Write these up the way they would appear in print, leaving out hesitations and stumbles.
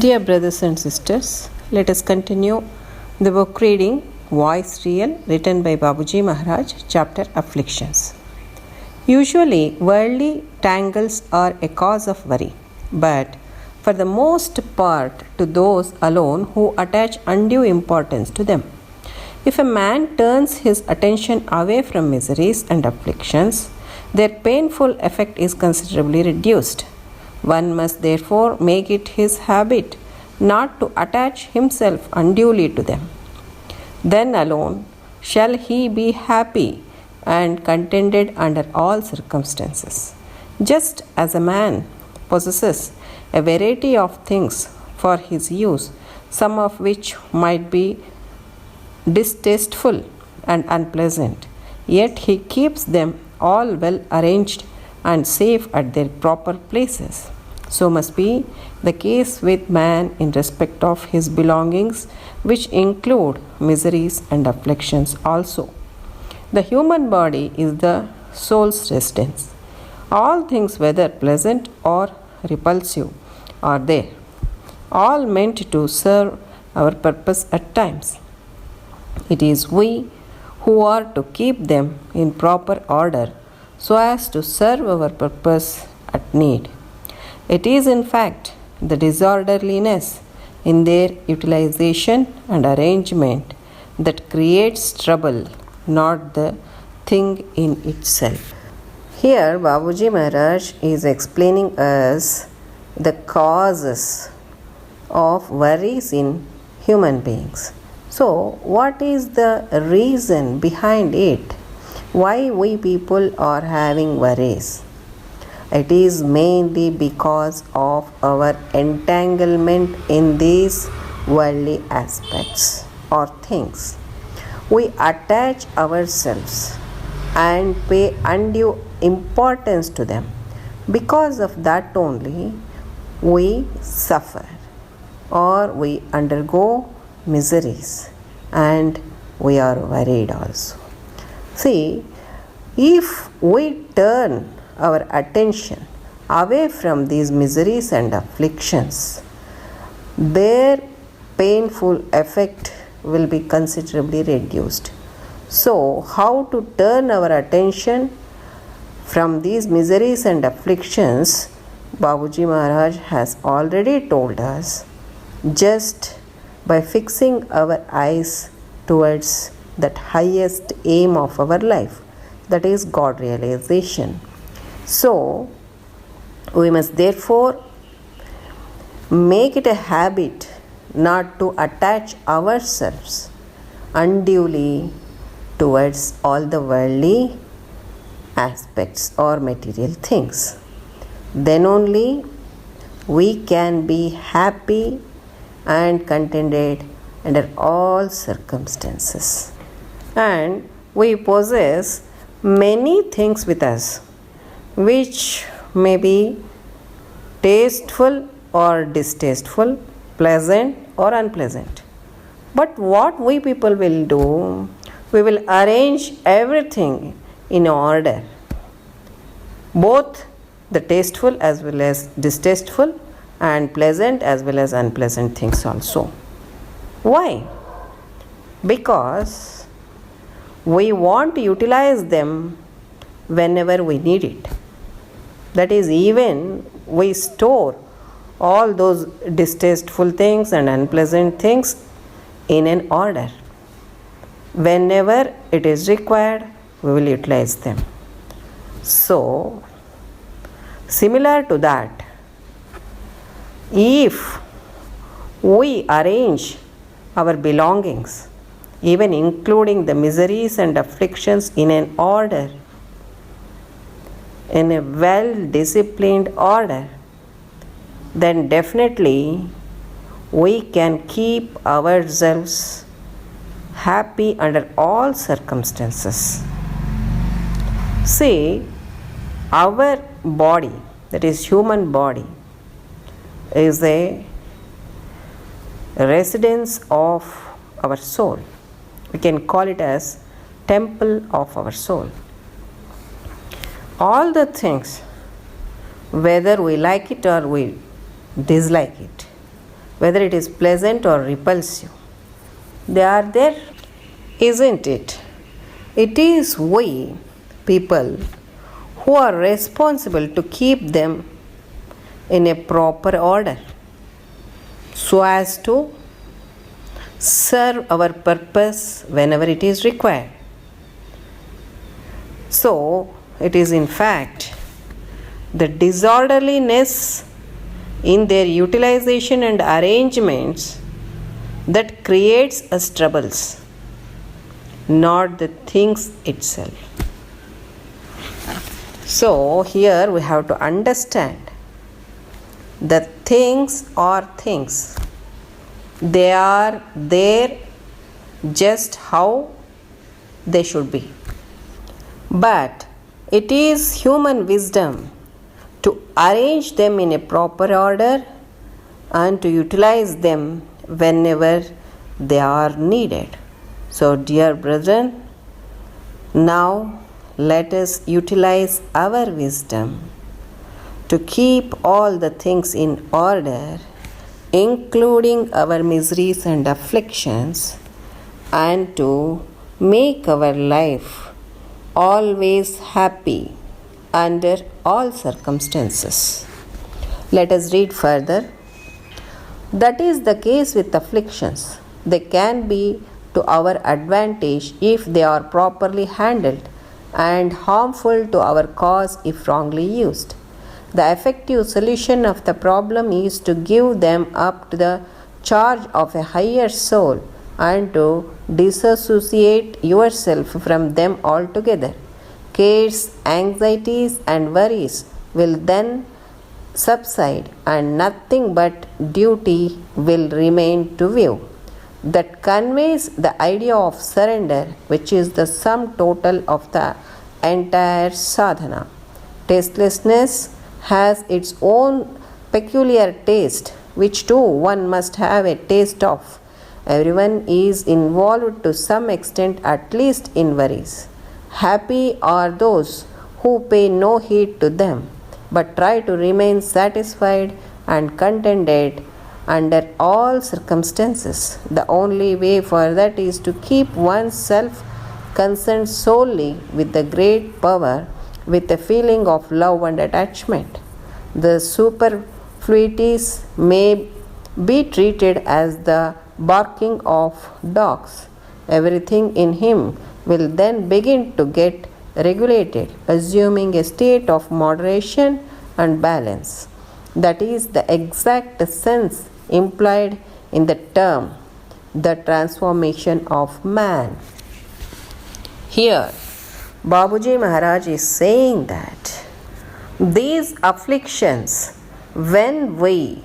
Dear brothers and sisters, let us continue the book reading Voice Real, written by Babuji Maharaj, chapter Afflictions. Usually, worldly tangles are a cause of worry, but for the most part to those alone who attach undue importance to them. If a man turns his attention away from miseries and afflictions, their painful effect is considerably reduced. One must therefore make it his habit not to attach himself unduly to them. Then alone shall he be happy and contented under all circumstances. Just as a man possesses a variety of things for his use, some of which might be distasteful and unpleasant, yet he keeps them all well arranged and safe at their proper places. So must be the case with man in respect of his belongings, which include miseries and afflictions also. The human body is the soul's residence. All things, whether pleasant or repulsive, are there, all meant to serve our purpose at times. It is we who are to keep them in proper order so as to serve our purpose at need. It is, in fact, the disorderliness in their utilization and arrangement that creates trouble, not the thing in itself. Here, Babuji Maharaj is explaining us the causes of worries in human beings. So, what is the reason behind it? Why we people are having worries? It is mainly because of our entanglement in these worldly aspects or things. We attach ourselves and pay undue importance to them. Because of that only, we suffer or we undergo miseries and we are worried also. See, if we turn our attention away from these miseries and afflictions, their painful effect will be considerably reduced. So, how to turn our attention from these miseries and afflictions? Babuji Maharaj has already told us, just by fixing our eyes towards that highest aim of our life, that is God realization. So, we must therefore make it a habit not to attach ourselves unduly towards all the worldly aspects or material things. Then only we can be happy and contented under all circumstances. And we possess many things with us which may be tasteful or distasteful, pleasant or unpleasant. But what we people will do, we will arrange everything in order, both the tasteful as well as distasteful and pleasant as well as unpleasant things also. Why? Because we want to utilize them whenever we need it. That is, even we store all those distasteful things and unpleasant things in an order. Whenever it is required, we will utilize them. So, similar to that, if we arrange our belongings, even including the miseries and afflictions, in an order, in a well-disciplined order, then definitely we can keep ourselves happy under all circumstances. See, our body, that is human body, is a residence of our soul. We can call it as temple of our soul. All the things, whether we like it or we dislike it, whether it is pleasant or repulsive. They are there, isn't it? It is we, people, who are responsible to keep them in a proper order so as to serve our purpose whenever it is required. So, it is in fact the disorderliness in their utilization and arrangements that creates us troubles, not the things itself. So, here we have to understand that things are things. They are there just how they should be. But it is human wisdom to arrange them in a proper order and to utilize them whenever they are needed. So, dear brethren, now let us utilize our wisdom to keep all the things in order, including our miseries and afflictions, and to make our life always happy under all circumstances. Let us read further. That is the case with afflictions. They can be to our advantage if they are properly handled, and harmful to our cause if wrongly used. The effective solution of the problem is to give them up to the charge of a higher soul and to disassociate yourself from them altogether. Cares, anxieties, and worries will then subside, and nothing but duty will remain to view. That conveys the idea of surrender, which is the sum total of the entire sadhana. Tastelessness has its own peculiar taste, which too one must have a taste of. Everyone is involved to some extent, at least in worries. Happy are those who pay no heed to them, but try to remain satisfied and contented under all circumstances. The only way for that is to keep oneself concerned solely with the great power, with a feeling of love and attachment. The superfluities may be treated as the barking of dogs. Everything in him will then begin to get regulated, assuming a state of moderation and balance. That is the exact sense implied in the term, the transformation of man. Here, Babuji Maharaj is saying that these afflictions, when we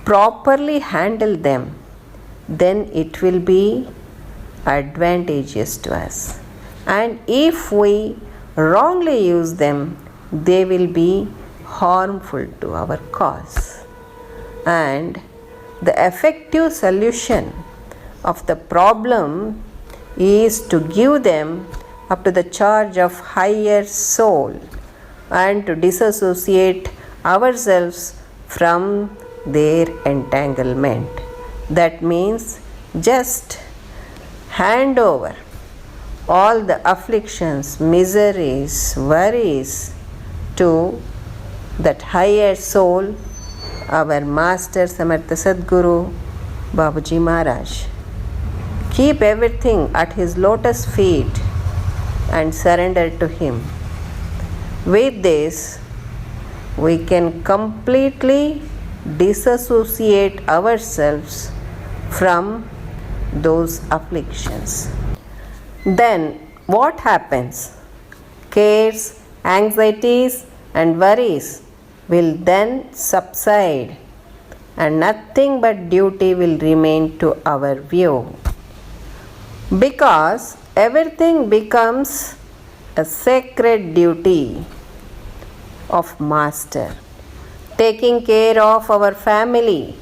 properly handle them, then it will be advantageous to us. And if we wrongly use them, they will be harmful to our cause. And the effective solution of the problem is to give them up to the charge of higher soul and to disassociate ourselves from their entanglement. That means just hand over all the afflictions, miseries, worries to that higher soul, our Master Samartha Sadguru Babuji Maharaj. Keep everything at his lotus feet and surrender to him. With this, we can completely disassociate ourselves from those afflictions. Then what happens? Cares, anxieties, and worries will then subside, and nothing but duty will remain to our view. Because everything becomes a sacred duty of Master. Taking care of our family,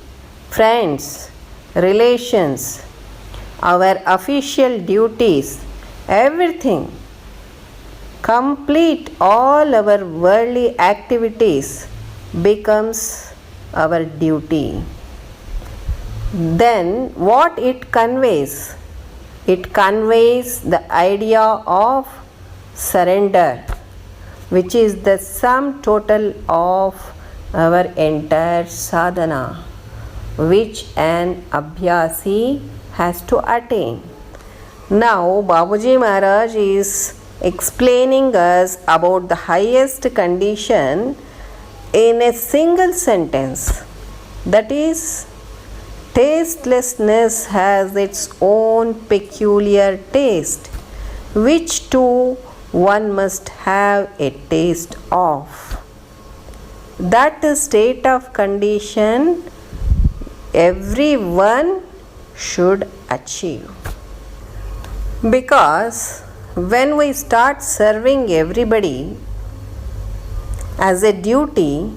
friends, relations, our official duties, everything, complete all our worldly activities becomes our duty. then what it conveys? It conveys the idea of surrender, which is the sum total of our entire sadhana, which an abhyasi has to attain. Now Babuji Maharaj is explaining us about the highest condition in a single sentence, that is, tastelessness has its own peculiar taste, which too one must have a taste of. That state of condition everyone should achieve. Because when we start serving everybody as a duty,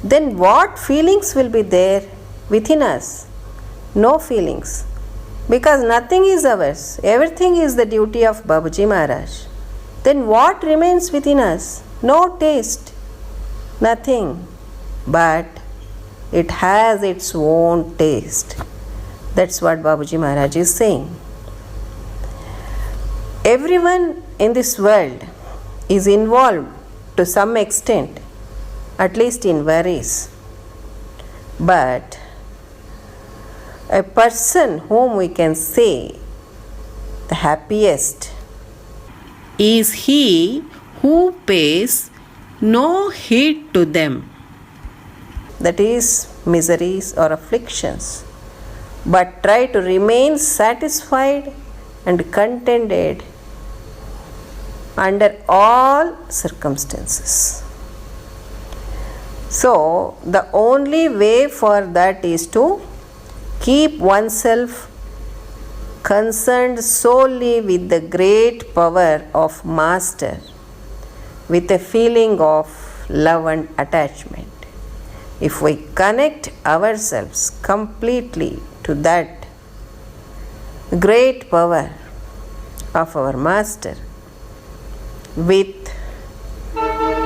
then what feelings will be there within us? No feelings. Because nothing is ours. Everything is the duty of Babuji Maharaj. Then what remains within us? No taste. Nothing. But it has its own taste. That's what Babuji Maharaj is saying. Everyone in this world is involved to some extent, at least in worries. But a person whom we can say the happiest is he who pays no heed to them, that is, miseries or afflictions, but try to remain satisfied and contented under all circumstances. So, the only way for that is to keep oneself concerned solely with the great power of Master, with a feeling of love and attachment. If we connect ourselves completely to that great power of our Master with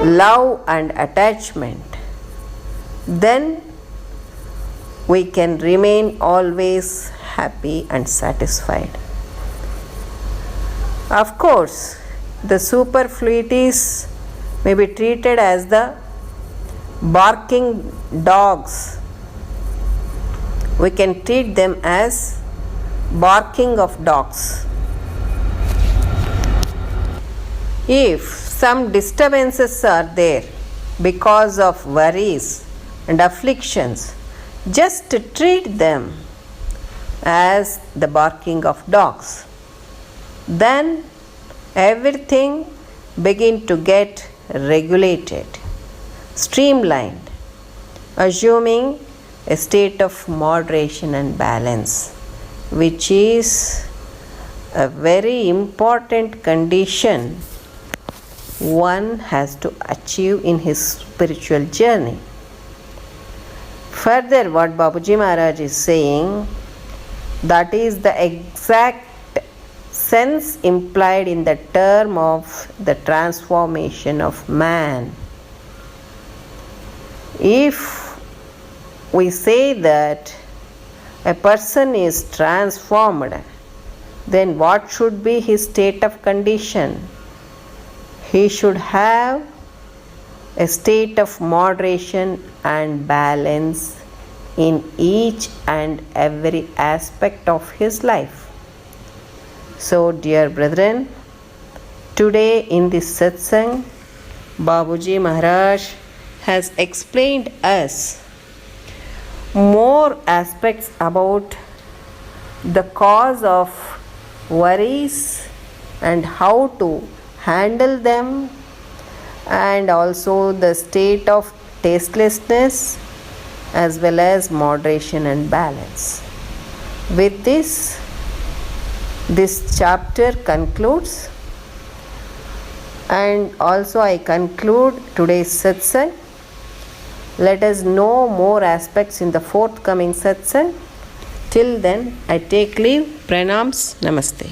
love and attachment, then we can remain always happy and satisfied. Of course, the superfluities may be treated as the barking dogs. We can treat them as barking of dogs. If some disturbances are there because of worries and afflictions, just treat them as the barking of dogs. Then everything begin to get regulated, streamlined, assuming a state of moderation and balance, which is a very important condition one has to achieve in his spiritual journey. Further, what Babuji Maharaj is saying, that is the exact sense implied in the term of the transformation of man. If we say that a person is transformed, then what should be his state of condition? He should have a state of moderation and balance in each and every aspect of his life. So, dear brethren, today in this satsang, Babuji Maharaj has explained us more aspects about the cause of worries and how to handle them, and also the state of tastelessness as well as moderation and balance. With this chapter concludes, and also I conclude today's satsang. Let us know more aspects in the forthcoming satsang. Till then, I take leave. Pranams. Namaste.